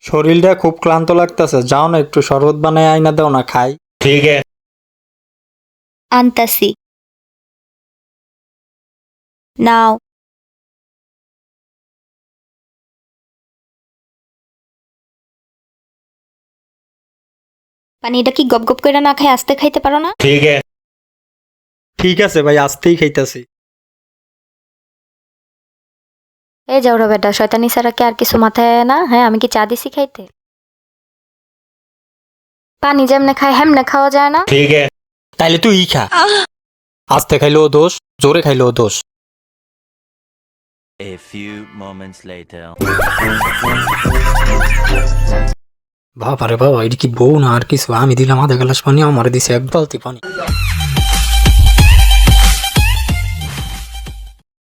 শরীরটা খুব ক্লান্ত লাগতেছে, যাও না একটু শরবত বানায় আইনা দাও না খাই। ठीक है। আনতাসি। নাও। পানিটা কি গপ গপ করে না খাই আস্তে খাইতে পারো না? ठीक है। ঠিক আছে ভাই, আস্তেই খাইতাছি। এই যাও রে বেটা, শয়তানি ছাড়া কি আর কিছু মাথায় আয় না? হ্যাঁ, আমি কি চা দিছি খাইতে? পানি যেমনে খায় হেমনে খাওয়া যায় না? ठीक है। তাইলে তুই খা। আস্তে খাইলেও দোষ, জোরে খাইলেও দোষ। A few moments later. বাবা রে বাবা, এটা কি বউ না আর কিছু? আমি দিলাম আধা গ্লাস পানি, আমার দিছে এক বালতি পানি।